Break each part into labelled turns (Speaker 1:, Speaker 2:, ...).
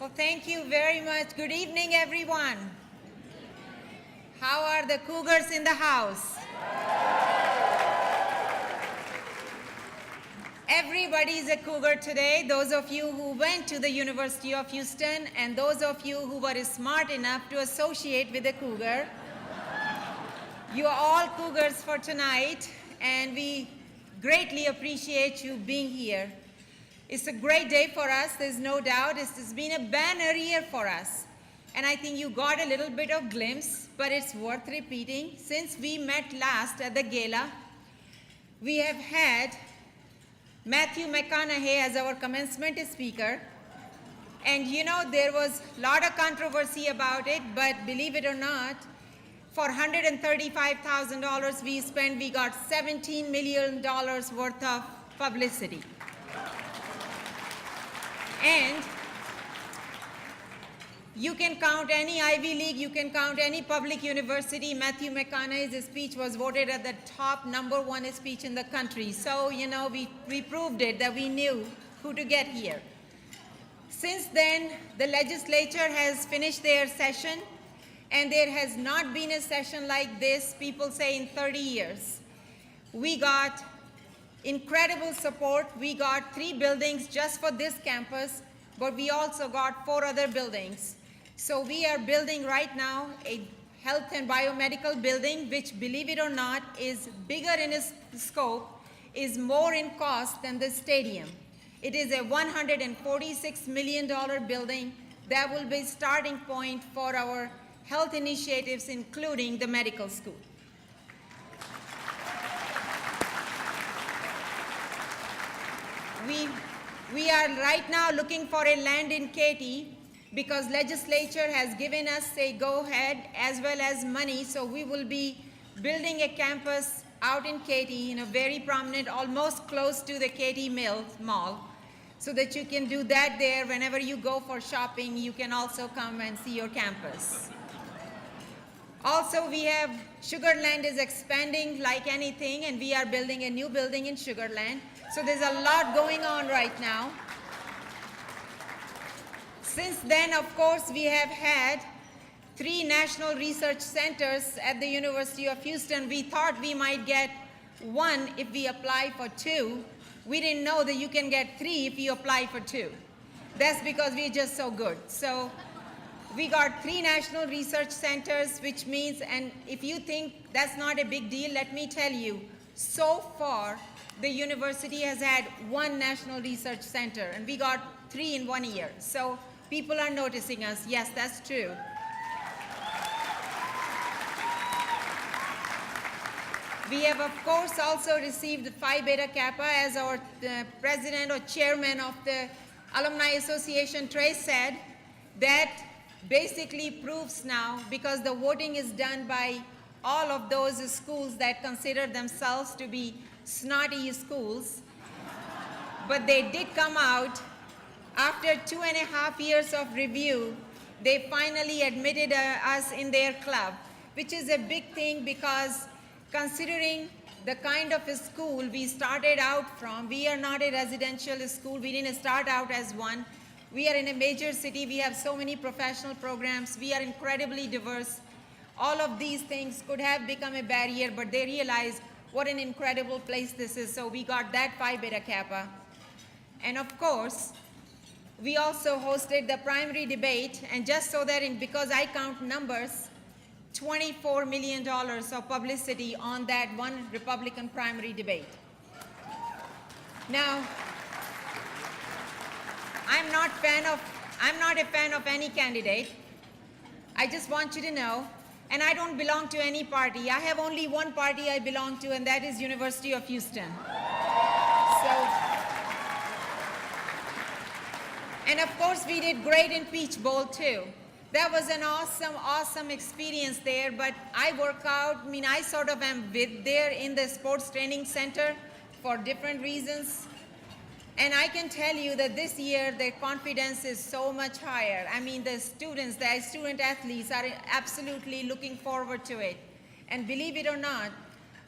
Speaker 1: Well, thank you very much. Good evening, everyone. How are the Cougars in the house? Everybody is a Cougar today. Those of you who went to the University of Houston and those of you who were smart enough to associate with a Cougar. You are all Cougars for tonight, and we greatly appreciate you being here. It's a great day for us, there's no doubt. It's been a banner year for us. And I think you got a little bit of glimpse, but it's worth repeating. Since we met last at the Gala, we have had Matthew McConaughey as our commencement speaker. And you know, there was a lot of controversy about it, but believe it or not, for $135,000 we got $17 million worth of publicity. And you can count any Ivy League, you can count any public university. Matthew McConaughey's speech was voted as the top #1 speech in the country. So, you know, we proved it, that we knew who to get here. Since then, the legislature has finished their session, and there has not been a session like this, people say, in 30 years. We got incredible support. We got 3 buildings just for this campus, but we also got 4 other buildings. So we are building right now a health and biomedical building, which, believe it or not, is bigger in its scope, is more in cost than the stadium. It is a $146 million building that will be starting point for our health initiatives, including the medical school. We are right now looking for a land in Katy because legislature has given us a go-ahead as well as money, so we will be building a campus out in Katy in a very prominent, almost close to the Katy Mall, so that you can do that there. Whenever you go for shopping, you can also come and see your campus. Also, we have Sugar Land is expanding like anything, and we are building a new building in Sugar Land. So there's a lot going on right now. Since then, of course, we have had 3 national research centers at the University of Houston. We thought we might get 1 if we apply for 2. We didn't know that you can get 3 if you apply for 2. That's because we're just so good. So we got 3 national research centers, which means, and if you think that's not a big deal, let me tell you, so far, the university has had 1 national research center, and we got 3 in 1 year. So people are noticing us. Yes, that's true. We have, of course, also received Phi Beta Kappa, as our president or chairman of the Alumni Association, Trey, said. That basically proves now, because the voting is done by all of those schools that consider themselves to be snotty schools, but they did come out after 2.5 years of review. They finally admitted us in their club, which is a big thing, because considering the kind of a school we started out from, we are not a residential school. We didn't start out as one. We are in a major city. We have so many professional programs. We are incredibly diverse. All of these things could have become a barrier, but they realized what an incredible place this is. So we got that Phi Beta Kappa. And of course, we also hosted the primary debate. And just so that, because I count numbers, $24 million of publicity on that one Republican primary debate. Now, I'm not a fan of any candidate. I just want you to know, and I don't belong to any party. I have only one party I belong to, and that is University of Houston. And of course, we did great in Peach Bowl too. That was an awesome experience there, but I work out, I sort of am with there in the sports training center for different reasons. And I can tell you that this year, their confidence is so much higher. The students, the student athletes are absolutely looking forward to it. And believe it or not,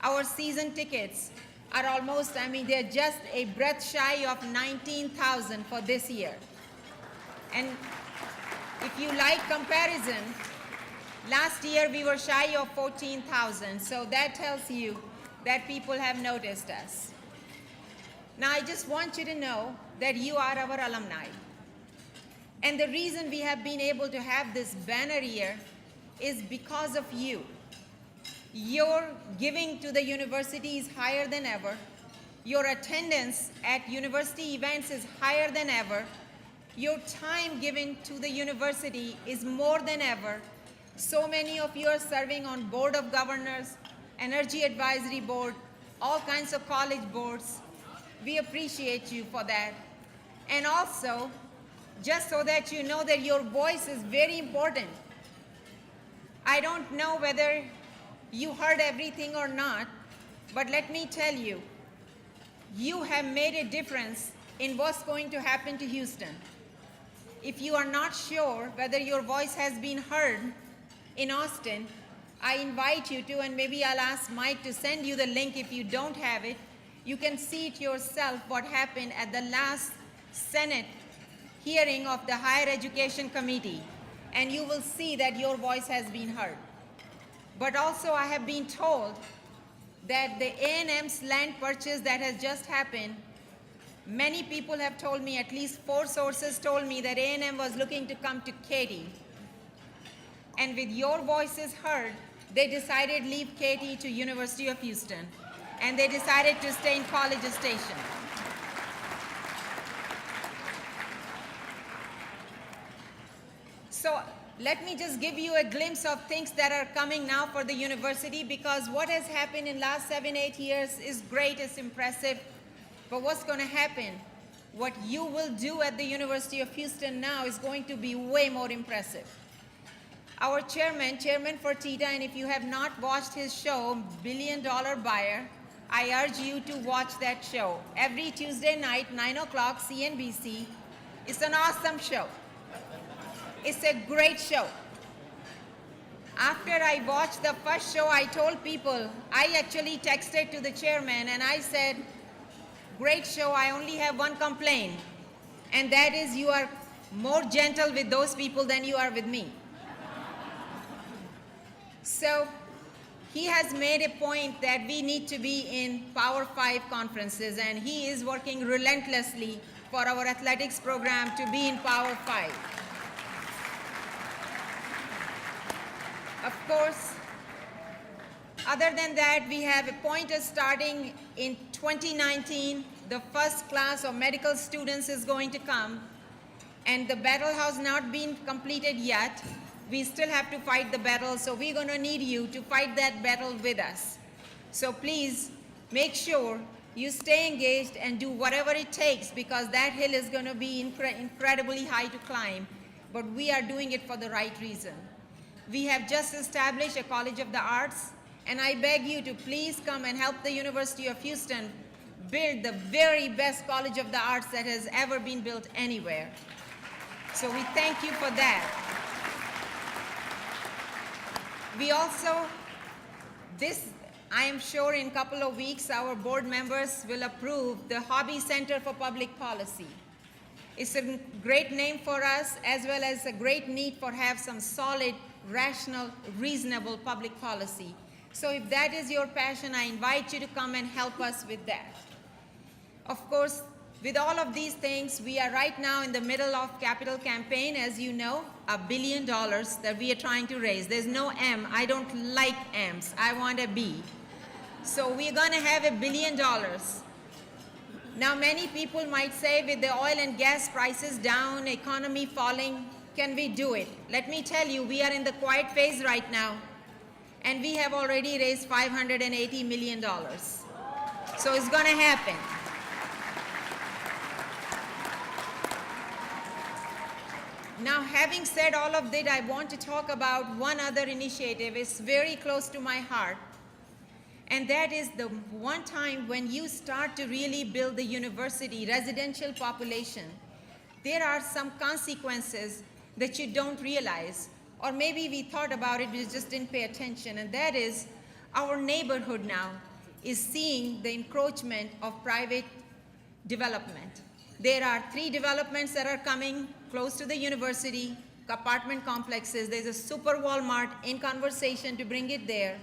Speaker 1: our season tickets are almost, they're just a breath shy of 19,000 for this year. And If you like comparison, last year we were shy of 14,000, so that tells you that people have noticed us. Now I just want you to know that you are our alumni. And the reason we have been able to have this banner here is because of you. Your giving to the university is higher than ever. Your attendance at university events is higher than ever. Your time given to the university is more than ever. So many of you are serving on Board of Governors, Energy Advisory Board, all kinds of college boards. We appreciate you for that. And also, just so that you know that your voice is very important. I don't know whether you heard everything or not, but let me tell you, you have made a difference in what's going to happen to Houston. If you are not sure whether your voice has been heard in Austin, I invite you to, and maybe I'll ask Mike to send you the link if you don't have it. You can see it yourself what happened at the last Senate hearing of the Higher Education Committee, and you will see that your voice has been heard. But also I have been told that the A&M's land purchase that has just happened, many people have told me, at least 4 sources told me that A&M was looking to come to Katy. And with your voices heard, they decided leave Katy to University of Houston. And they decided to stay in College Station. So let me just give you a glimpse of things that are coming now for the university, because what has happened in the last 7, 8 years is great, it's impressive. But what's going to happen, what you will do at the University of Houston now is going to be way more impressive. Our Chairman Fertitta, and if you have not watched his show, $1 Billion Buyer, I urge you to watch that show. Every Tuesday night, 9 o'clock, CNBC. It's an awesome show. It's a great show. After I watched the first show, I told people, I actually texted to the chairman and I said, great show, I only have one complaint. And that is you are more gentle with those people than you are with me. So he has made a point that we need to be in Power 5 conferences, and he is working relentlessly for our athletics program to be in Power 5. Of course, other than that, we have appointed starting in 2019, the first class of medical students is going to come, and the battle has not been completed yet. We still have to fight the battle, so we're going to need you to fight that battle with us. So please make sure you stay engaged and do whatever it takes, because that hill is going to be incredibly high to climb, but we are doing it for the right reason. We have just established a College of the Arts, and I beg you to please come and help the University of Houston build the very best College of the Arts that has ever been built anywhere. So we thank you for that. We also, I am sure in a couple of weeks, our board members will approve the Hobby Center for Public Policy. It's a great name for us, as well as a great need for have some solid, rational, reasonable public policy. So if that is your passion, I invite you to come and help us with that. Of course, with all of these things, we are right now in the middle of capital campaign, as you know, $1 billion that we are trying to raise. There's no M. I don't like M's. I want a B. So we're going to have $1 billion. Now, many people might say, with the oil and gas prices down, economy falling, can we do it? Let me tell you, we are in the quiet phase right now, and we have already raised $580 million. So it's going to happen. Now, having said all of that, I want to talk about one other initiative. It's very close to my heart. And that is the one time when you start to really build the university residential population, there are some consequences that you don't realize. Or maybe we thought about it, we just didn't pay attention. And that is our neighborhood now is seeing the encroachment of private development. There are 3 developments that are coming close to the university. apartment complexes. There's a super Walmart in conversation to bring it there.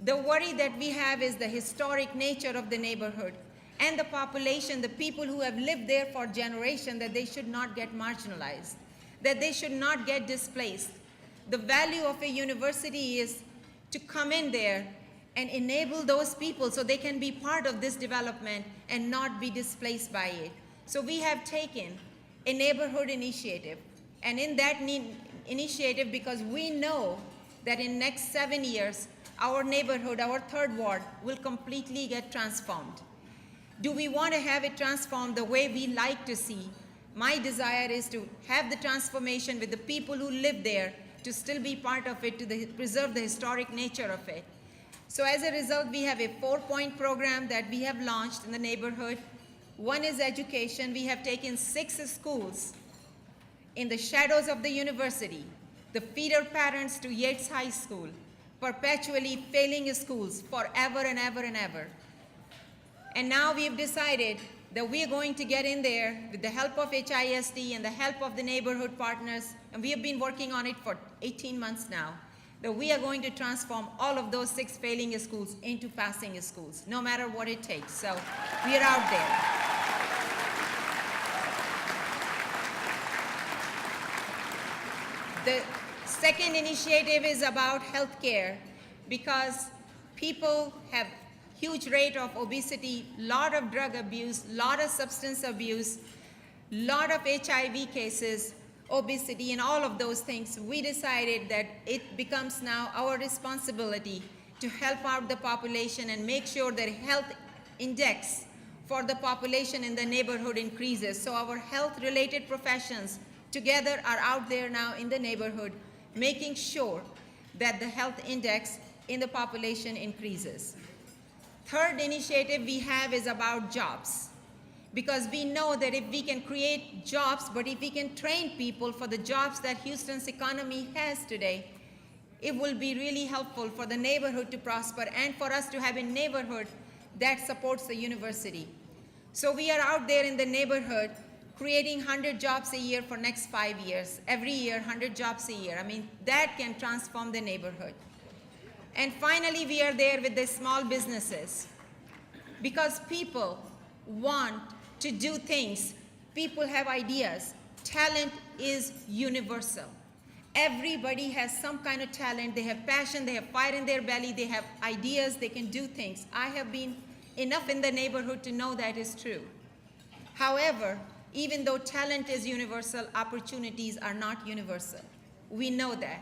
Speaker 1: The worry that we have is the historic nature of the neighborhood and the population, the people who have lived there for generations, that they should not get marginalized, that they should not get displaced. The value of a university is to come in there and enable those people so they can be part of this development and not be displaced by it. So we have taken a neighborhood initiative. And in that initiative, because we know that in next 7 years, our neighborhood, our third ward, will completely get transformed. Do we want to have it transformed the way we like to see? My desire is to have the transformation with the people who live there, to still be part of it, to preserve the historic nature of it. So as a result, we have a 4-point program that we have launched in the neighborhood. One is education. We have taken 6 schools in the shadows of the university, the feeder parents to Yates High School, perpetually failing schools forever and ever and ever. And now we've decided that we're going to get in there with the help of HISD and the help of the neighborhood partners, and we have been working on it for 18 months now, that we are going to transform all of those 6 failing schools into passing schools, no matter what it takes. So we are out there. The second initiative is about healthcare, because people have huge rate of obesity, lot of drug abuse, lot of substance abuse, lot of HIV cases, obesity, and all of those things. We decided that it becomes now our responsibility to help out the population and make sure that health index for the population in the neighborhood increases. So our health-related professions together are out there now in the neighborhood, making sure that the health index in the population increases. Third initiative we have is about jobs, because we know that if we can create jobs, but if we can train people for the jobs that Houston's economy has today, it will be really helpful for the neighborhood to prosper and for us to have a neighborhood that supports the university. So we are out there in the neighborhood creating 100 jobs a year for next 5 years. Every year, 100 jobs a year. I mean, that can transform the neighborhood. And finally, we are there with the small businesses, because people want to do things. People have ideas. Talent is universal. Everybody has some kind of talent. They have passion. They have fire in their belly. They have ideas. They can do things. I have been enough in the neighborhood to know that is true. However, even though talent is universal, opportunities are not universal. We know that.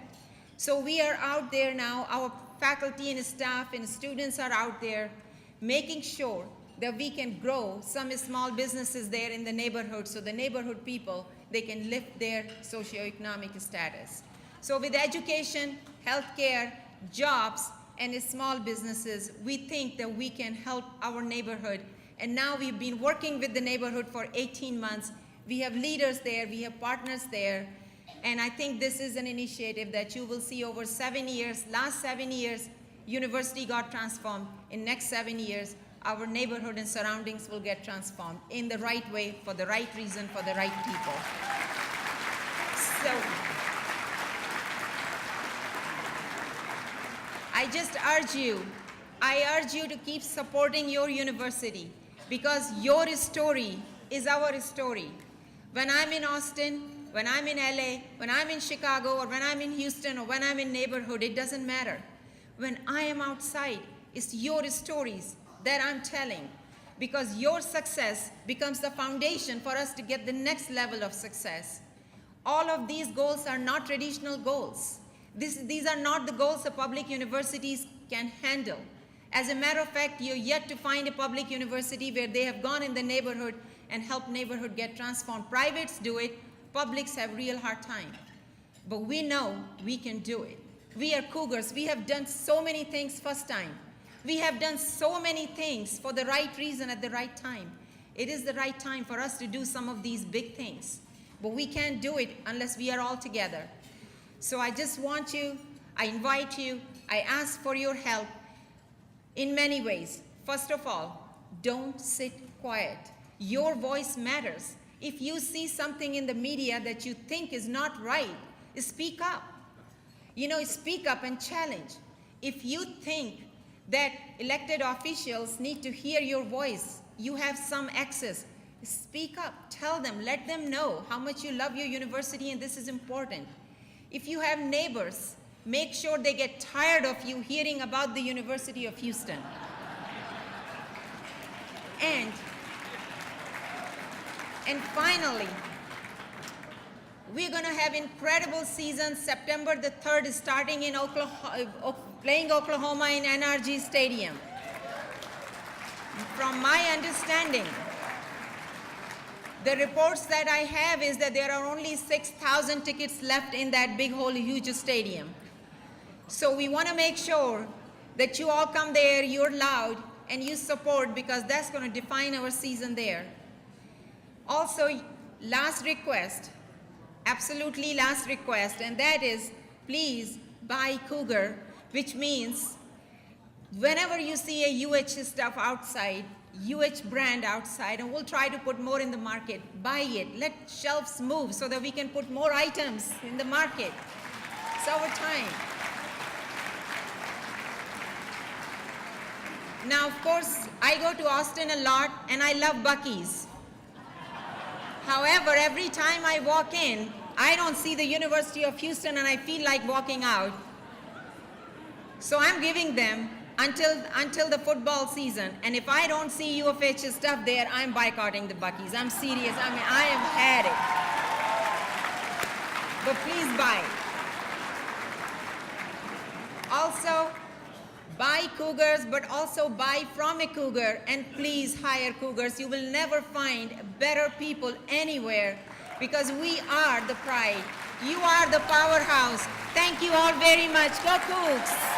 Speaker 1: So we are out there now, our faculty and staff and students are out there making sure that we can grow some small businesses there in the neighborhood, so the neighborhood people, they can lift their socioeconomic status. So with education, healthcare, jobs, and small businesses, we think that we can help our neighborhood. And now we've been working with the neighborhood for 18 months. We have leaders there, we have partners there. And I think this is an initiative that you will see over 7 years. Last 7 years, university got transformed. In next 7 years, our neighborhood and surroundings will get transformed in the right way, for the right reason, for the right people. So I urge you to keep supporting your university, because your story is our story. When I'm in Austin, when I'm in LA, when I'm in Chicago, or when I'm in Houston, or when I'm in neighborhood, it doesn't matter. When I am outside, it's your stories that I'm telling, because your success becomes the foundation for us to get the next level of success. All of these goals are not traditional goals. These are not the goals that public universities can handle. As a matter of fact, you're yet to find a public university where they have gone in the neighborhood and helped neighborhood get transformed. Privates do it, publics have real hard time. But we know we can do it. We are Cougars. We have done so many things first time. We have done so many things for the right reason at the right time. It is the right time for us to do some of these big things. But we can't do it unless we are all together. So I just want you, I invite you, I ask for your help in many ways. First of all, don't sit quiet. Your voice matters. If you see something in the media that you think is not right, speak up. Speak up and challenge. If you think that elected officials need to hear your voice, you have some access, speak up. Tell them, let them know how much you love your university and this is important. If you have neighbors, make sure they get tired of you hearing about the University of Houston. And finally, we're going to have incredible season September the 3rd starting in playing Oklahoma in NRG Stadium. From my understanding, the reports that I have is that there are only 6,000 tickets left in that big, whole, huge stadium. So we want to make sure that you all come there, you're loud, and you support, because that's going to define our season there. Also, last request, absolutely last request, and that is, please buy Cougar, which means whenever you see a UH stuff outside, UH brand outside, and we'll try to put more in the market, buy it. Let shelves move so that we can put more items in the market. It's our time. Now, of course, I go to Austin a lot, and I love Buc-ee's. However, every time I walk in, I don't see the University of Houston, and I feel like walking out. So I'm giving them until the football season. And if I don't see U of H stuff there, I'm boycotting the Buc-ee's. I'm serious. I have had it. But please buy. Also, buy Cougars, but also buy from a Cougar, and please hire Cougars. You will never find better people anywhere, because we are the pride. You are the powerhouse. Thank you all very much. Go Cougs!